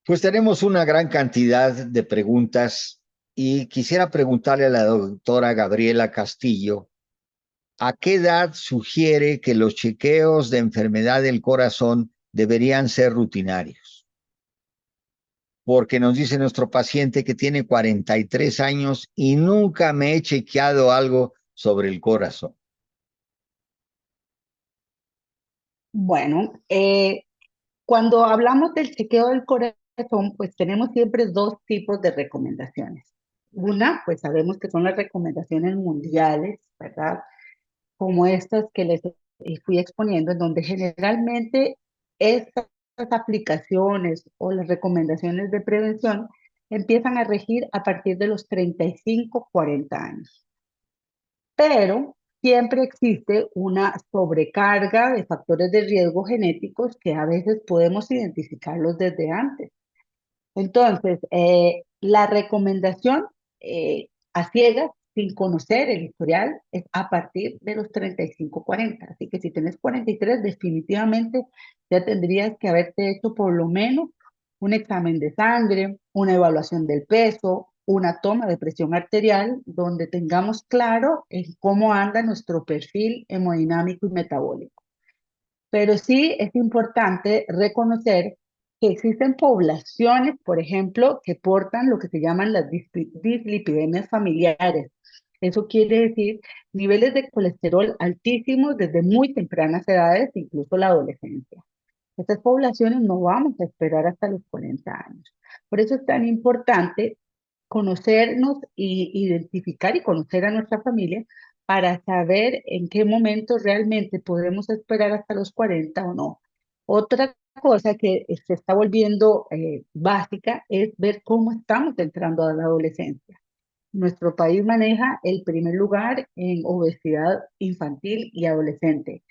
Pues tenemos una gran cantidad de preguntas y quisiera preguntarle a la doctora Gabriela Castillo, ¿a qué edad sugiere que los chequeos de enfermedad del corazón deberían ser rutinarios? Porque nos dice nuestro paciente que tiene 43 años y nunca me he chequeado algo sobre el corazón. Bueno, cuando hablamos del chequeo del corazón, pues tenemos siempre dos tipos de recomendaciones. Una, pues sabemos que son las recomendaciones mundiales, ¿verdad? Como estas que les fui exponiendo, en donde generalmente estas aplicaciones o las recomendaciones de prevención empiezan a regir a partir de los 35, 40 años. Pero siempre existe una sobrecarga de factores de riesgo genéticos que a veces podemos identificarlos desde antes. Entonces, la recomendación a ciegas, sin conocer el historial, es a partir de los 35-40. Así que si tenés 43, definitivamente ya tendrías que haberte hecho por lo menos un examen de sangre, una evaluación del peso, una toma de presión arterial, donde tengamos claro en cómo anda nuestro perfil hemodinámico y metabólico. Pero sí es importante reconocer que existen poblaciones, por ejemplo, que portan lo que se llaman las dislipidemias familiares. Eso quiere decir niveles de colesterol altísimos desde muy tempranas edades, incluso la adolescencia. Estas poblaciones no vamos a esperar hasta los 40 años. Por eso es tan importante conocernos y identificar y conocer a nuestra familia para saber en qué momento realmente podemos esperar hasta los 40 o no. Otra cosa que se está volviendo básica es ver cómo estamos entrando a la adolescencia. Nuestro país maneja el primer lugar en obesidad infantil y adolescente.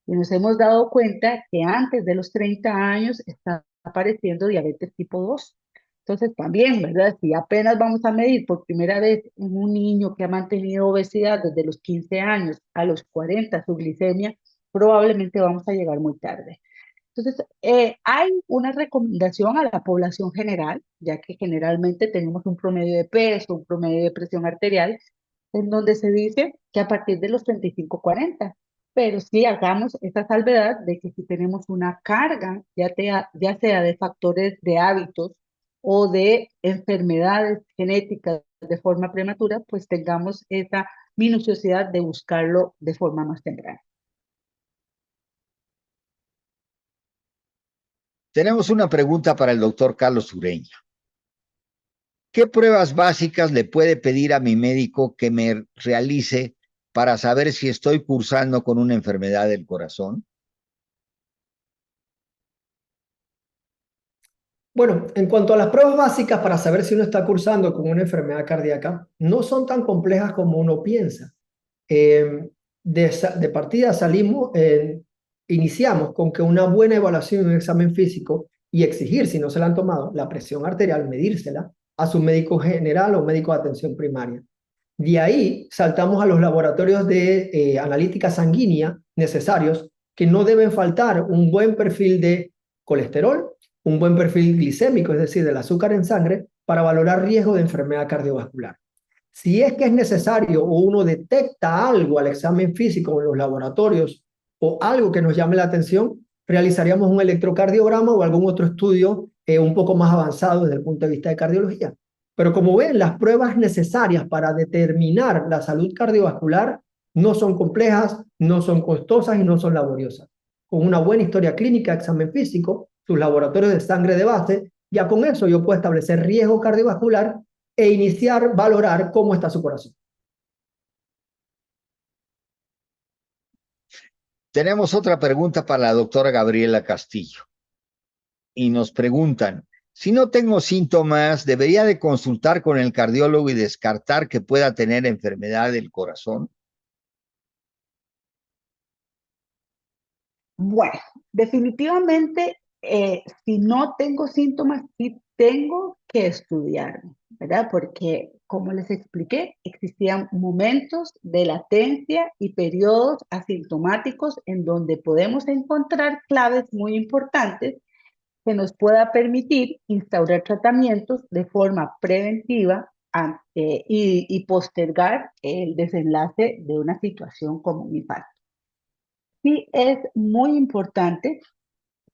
Y nos hemos dado cuenta que antes de los 30 años está apareciendo diabetes tipo 2. Entonces también, ¿verdad? Si apenas vamos a medir por primera vez en un niño que ha mantenido obesidad desde los 15 años a los 40 su glicemia, probablemente vamos a llegar muy tarde. Entonces, hay una recomendación a la población general, ya que generalmente tenemos un promedio de peso, un promedio de presión arterial, en donde se dice que a partir de los 35-40, pero sí hagamos esa salvedad de que si tenemos una carga, ya sea de factores de hábitos o de enfermedades genéticas de forma prematura, pues tengamos esa minuciosidad de buscarlo de forma más temprana. Tenemos una pregunta para el doctor Carlos Ureña. ¿Qué pruebas básicas le puede pedir a mi médico que me realice para saber si estoy cursando con una enfermedad del corazón? Bueno, en cuanto a las pruebas básicas para saber si uno está cursando con una enfermedad cardíaca, no son tan complejas como uno piensa. Eh, de partida iniciamos con que una buena evaluación de un examen físico y exigir, si no se la han tomado, la presión arterial, medírsela a su médico general o médico de atención primaria. De ahí saltamos a los laboratorios de analítica sanguínea necesarios, que no deben faltar un buen perfil de colesterol, un buen perfil glicémico, es decir, del azúcar en sangre, para valorar riesgo de enfermedad cardiovascular. Si es que es necesario o uno detecta algo al examen físico en los laboratorios o algo que nos llame la atención, realizaríamos un electrocardiograma o algún otro estudio un poco más avanzado desde el punto de vista de cardiología. Pero como ven, las pruebas necesarias para determinar la salud cardiovascular no son complejas, no son costosas y no son laboriosas. Con una buena historia clínica, examen físico, sus laboratorios de sangre de base, ya con eso yo puedo establecer riesgo cardiovascular e iniciar, valorar cómo está su corazón. Tenemos otra pregunta para la doctora Gabriela Castillo. Y nos preguntan, si no tengo síntomas, ¿debería de consultar con el cardiólogo y descartar que pueda tener enfermedad del corazón? Bueno, definitivamente, si no tengo síntomas, sí tengo que estudiarme, ¿verdad? Porque, como les expliqué, existían momentos de latencia y periodos asintomáticos en donde podemos encontrar claves muy importantes que nos pueda permitir instaurar tratamientos de forma preventiva y postergar el desenlace de una situación como un infarto. Sí es muy importante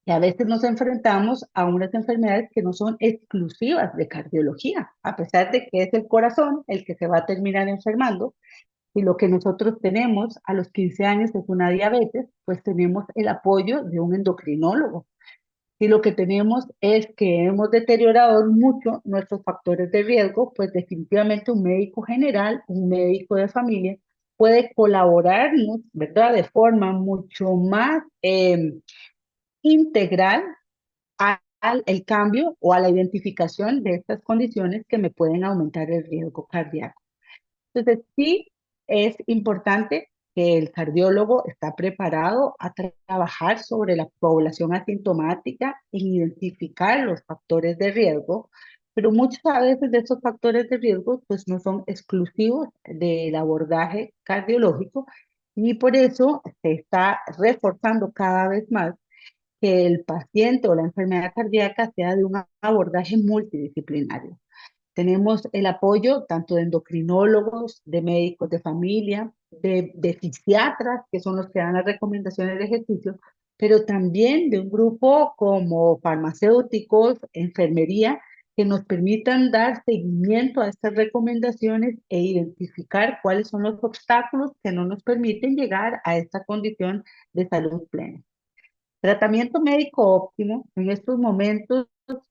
que a veces nos enfrentamos a unas enfermedades que no son exclusivas de cardiología, a pesar de que es el corazón el que se va a terminar enfermando. Y lo que nosotros tenemos a los 15 años es una diabetes, pues tenemos el apoyo de un endocrinólogo. Y lo que tenemos es que hemos deteriorado mucho nuestros factores de riesgo, pues definitivamente un médico general, un médico de familia, puede colaborarnos, ¿verdad? De forma mucho más integral al el cambio o a la identificación de estas condiciones que me pueden aumentar el riesgo cardíaco. Entonces, sí es importante que el cardiólogo está preparado a trabajar sobre la población asintomática e identificar los factores de riesgo, pero muchas veces de esos factores de riesgo pues no son exclusivos del abordaje cardiológico y por eso se está reforzando cada vez más que el paciente o la enfermedad cardíaca sea de un abordaje multidisciplinario. Tenemos el apoyo tanto de endocrinólogos, de médicos de familia, de fisiatras, que son los que dan las recomendaciones de ejercicio, pero también de un grupo como farmacéuticos, enfermería, que nos permitan dar seguimiento a estas recomendaciones e identificar cuáles son los obstáculos que no nos permiten llegar a esta condición de salud plena. Tratamiento médico óptimo en estos momentos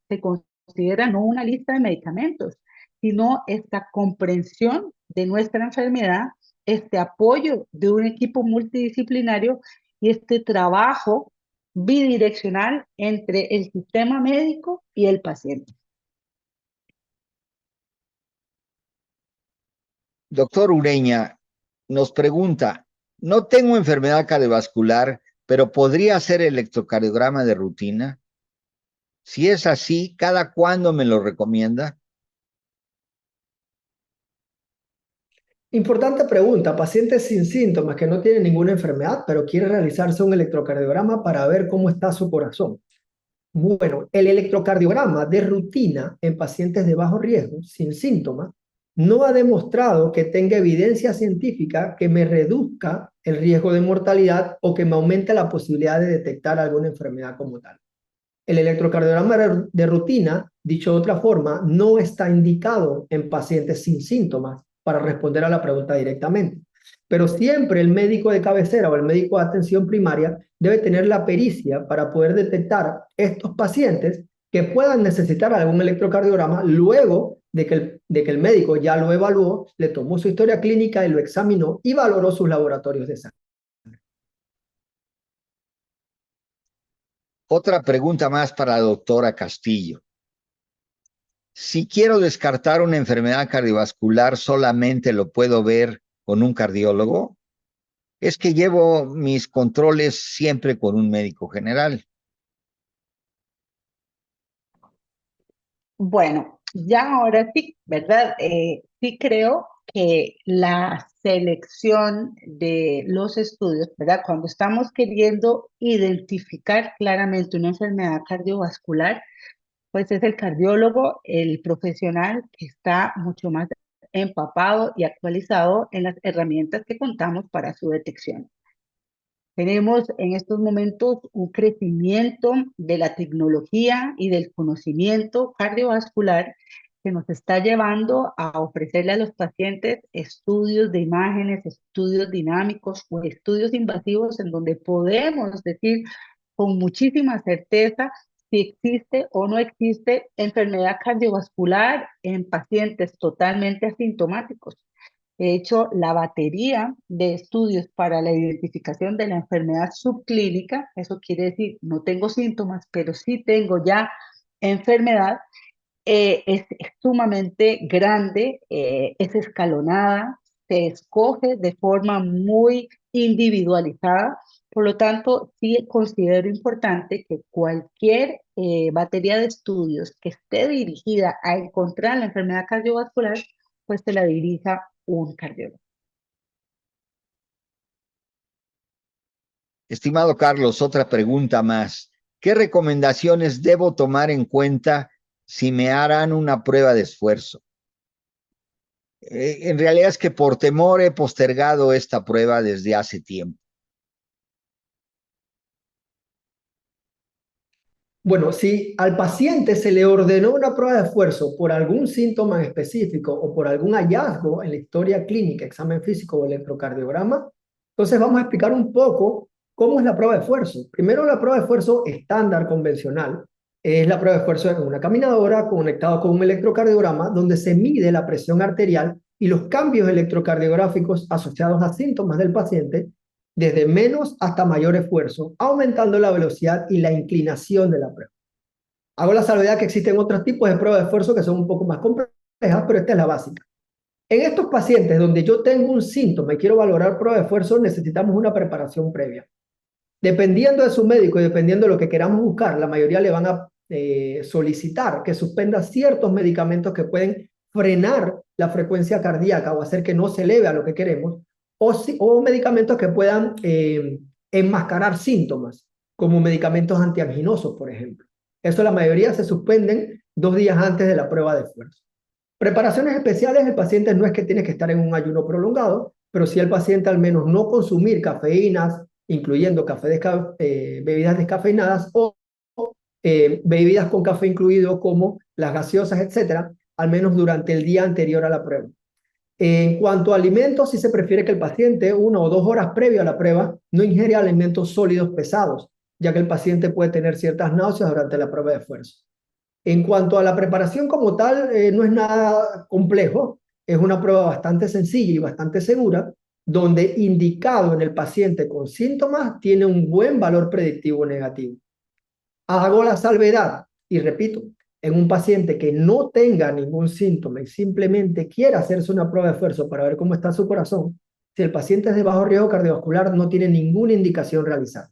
se considera no una lista de medicamentos, sino esta comprensión de nuestra enfermedad, este apoyo de un equipo multidisciplinario y este trabajo bidireccional entre el sistema médico y el paciente. Doctor Ureña nos pregunta, no tengo enfermedad cardiovascular, pero ¿podría hacer electrocardiograma de rutina? Si es así, ¿cada cuándo me lo recomienda? Importante pregunta. Pacientes sin síntomas que no tienen ninguna enfermedad, pero quiere realizarse un electrocardiograma para ver cómo está su corazón. Bueno, el electrocardiograma de rutina en pacientes de bajo riesgo, sin síntomas, no ha demostrado que tenga evidencia científica que me reduzca el riesgo de mortalidad o que me aumente la posibilidad de detectar alguna enfermedad como tal. El electrocardiograma de rutina, dicho de otra forma, no está indicado en pacientes sin síntomas para responder a la pregunta directamente. Pero siempre el médico de cabecera o el médico de atención primaria debe tener la pericia para poder detectar estos pacientes que puedan necesitar algún electrocardiograma luego de que el médico ya lo evaluó, le tomó su historia clínica y lo examinó y valoró sus laboratorios de sangre. Otra pregunta más para la doctora Castillo. Si quiero descartar una enfermedad cardiovascular, ¿solamente lo puedo ver con un cardiólogo? Es que llevo mis controles siempre con un médico general. Bueno, ya ahora sí, ¿verdad? Sí creo que la selección de los estudios, ¿verdad? Cuando estamos queriendo identificar claramente una enfermedad cardiovascular, pues es el cardiólogo, el profesional que está mucho más empapado y actualizado en las herramientas que contamos para su detección. Tenemos en estos momentos un crecimiento de la tecnología y del conocimiento cardiovascular que nos está llevando a ofrecerle a los pacientes estudios de imágenes, estudios dinámicos o estudios invasivos en donde podemos decir con muchísima certeza si existe o no existe enfermedad cardiovascular en pacientes totalmente asintomáticos. De hecho, la batería de estudios para la identificación de la enfermedad subclínica, eso quiere decir, no tengo síntomas, pero sí tengo ya enfermedad, es sumamente grande, es escalonada, se escoge de forma muy individualizada. Por lo tanto, sí considero importante que cualquier batería de estudios que esté dirigida a encontrar la enfermedad cardiovascular, pues se la dirija un cardiólogo. Estimado Carlos, otra pregunta más. ¿Qué recomendaciones debo tomar en cuenta si me harán una prueba de esfuerzo? En realidad es que por temor he postergado esta prueba desde hace tiempo. Bueno, si al paciente se le ordenó una prueba de esfuerzo por algún síntoma en específico o por algún hallazgo en la historia clínica, examen físico o electrocardiograma, entonces vamos a explicar un poco cómo es la prueba de esfuerzo. Primero, la prueba de esfuerzo estándar, convencional, es la prueba de esfuerzo en una caminadora conectado con un electrocardiograma donde se mide la presión arterial y los cambios electrocardiográficos asociados a síntomas del paciente desde menos hasta mayor esfuerzo, aumentando la velocidad y la inclinación de la prueba. Hago la salvedad que existen otros tipos de pruebas de esfuerzo que son un poco más complejas, pero esta es la básica. En estos pacientes donde yo tengo un síntoma y quiero valorar prueba de esfuerzo, necesitamos una preparación previa. Dependiendo de su médico y dependiendo de lo que queramos buscar, la mayoría le van a solicitar que suspenda ciertos medicamentos que pueden frenar la frecuencia cardíaca o hacer que no se eleve a lo que queremos, o medicamentos que puedan enmascarar síntomas, como medicamentos antianginosos, por ejemplo. Eso la mayoría se suspenden 2 días antes de la prueba de esfuerzo. Preparaciones especiales, el paciente no es que tiene que estar en un ayuno prolongado, pero sí el paciente al menos no consumir cafeínas, incluyendo bebidas descafeinadas o bebidas con café incluido como las gaseosas, etcétera, al menos durante el día anterior a la prueba. En cuanto a alimentos, sí se prefiere que el paciente 1 o 2 horas previo a la prueba no ingiere alimentos sólidos pesados, ya que el paciente puede tener ciertas náuseas durante la prueba de esfuerzo. En cuanto a la preparación como tal, no es nada complejo, es una prueba bastante sencilla y bastante segura, donde indicado en el paciente con síntomas tiene un buen valor predictivo negativo. Hago la salvedad y repito, en un paciente que no tenga ningún síntoma y simplemente quiera hacerse una prueba de esfuerzo para ver cómo está su corazón, si el paciente es de bajo riesgo cardiovascular, no tiene ninguna indicación realizada.